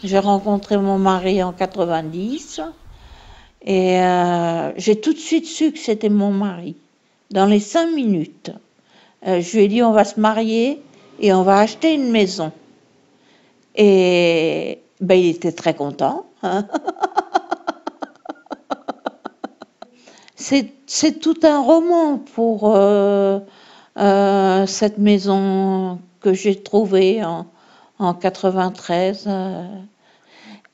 J'ai rencontré mon mari en 90 et j'ai tout de suite su que c'était mon mari. Dans les 5 minutes, je lui ai dit on va se marier et on va acheter une maison. Et ben, il était très content. Hein. C'est tout un roman pour cette maison que j'ai trouvée en 93.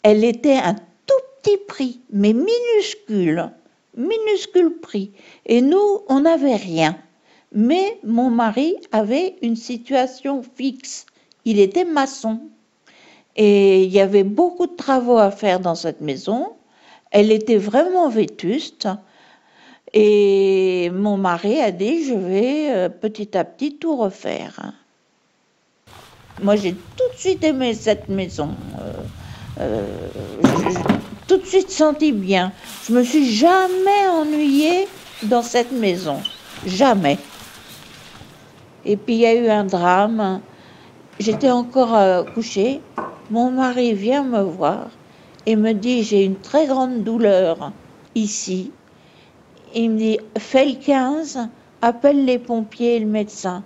Elle était un tout petit prix, mais minuscule, minuscule prix. Et nous, on n'avait rien. Mais mon mari avait une situation fixe. Il était maçon. Et il y avait beaucoup de travaux à faire dans cette maison. Elle était vraiment vétuste. Et mon mari a dit, je vais petit à petit tout refaire. Moi, j'ai tout de suite aimé cette maison. J'ai tout de suite senti bien. Je me suis jamais ennuyée dans cette maison. Jamais. Et puis, il y a eu un drame. J'étais encore couchée. Mon mari vient me voir et me dit, j'ai une très grande douleur ici. Il me dit, fais le 15, appelle les pompiers et le médecin.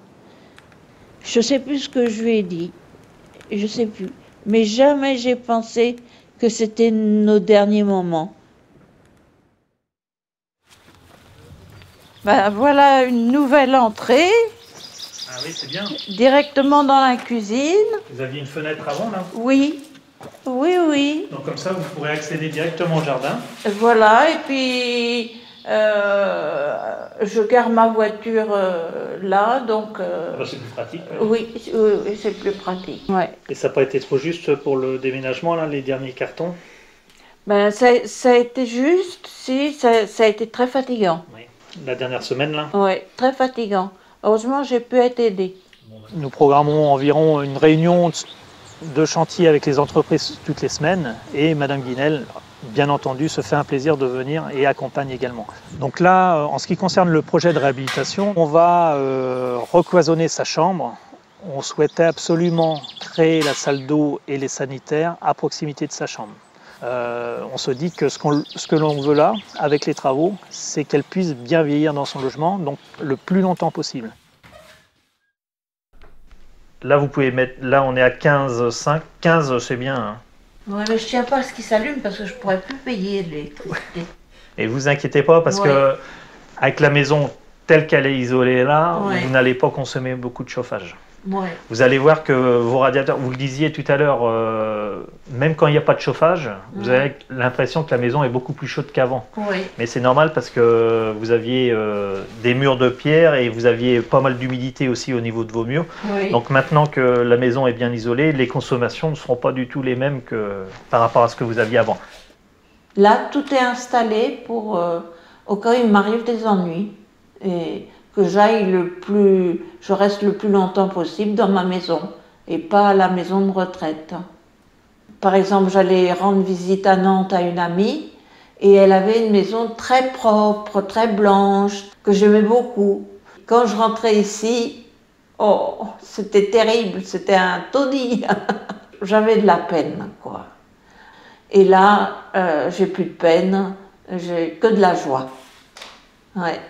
Je ne sais plus ce que je lui ai dit. Je ne sais plus. Mais jamais j'ai pensé que c'était nos derniers moments. Ben, voilà une nouvelle entrée. Ah oui, c'est bien. Directement dans la cuisine. Vous aviez une fenêtre avant, là? Oui, oui, oui. Donc comme ça, vous pourrez accéder directement au jardin. Voilà, et puis je garde ma voiture là, donc... C'est plus pratique. Oui, c'est plus pratique. Ouais. Et ça n'a pas été trop juste pour le déménagement, là, les derniers cartons? Ben, ça a été juste, si, ça a été très fatigant. Oui. La dernière semaine, là? Oui, très fatigant. Heureusement, j'ai pu être aidée. Nous programmons environ une réunion de chantier avec les entreprises toutes les semaines et Madame Guinel, bien entendu, se fait un plaisir de venir et accompagne également. Donc là, en ce qui concerne le projet de réhabilitation, on va recloisonner sa chambre. On souhaitait absolument créer la salle d'eau et les sanitaires à proximité de sa chambre. On se dit que ce que l'on veut là, avec les travaux, c'est qu'elle puisse bien vieillir dans son logement, donc le plus longtemps possible. Là, vous pouvez mettre, là on est à 15,5. 15, c'est bien. Hein. Ouais, mais je tiens pas à ce qu'il s'allume parce que je pourrais plus payer l'électricité. Et vous inquiétez pas parce que avec la maison telle qu'elle est isolée là, vous n'allez pas consommer beaucoup de chauffage. Ouais. Vous allez voir que vos radiateurs, vous le disiez tout à l'heure, même quand il n'y a pas de chauffage, vous avez l'impression que la maison est beaucoup plus chaude qu'avant. Mais c'est normal parce que vous aviez des murs de pierre et vous aviez pas mal d'humidité aussi au niveau de vos murs. Donc maintenant que la maison est bien isolée, les consommations ne seront pas du tout les mêmes que par rapport à ce que vous aviez avant. Là, tout est installé pour au cas où il m'arrive des ennuis. Et que je reste le plus longtemps possible dans ma maison et pas à la maison de retraite. Par exemple, j'allais rendre visite à Nantes à une amie et elle avait une maison très propre, très blanche, que j'aimais beaucoup. Quand je rentrais ici, oh, c'était terrible, c'était un taudis. J'avais de la peine, quoi. Et là, j'ai plus de peine, j'ai que de la joie. Ouais.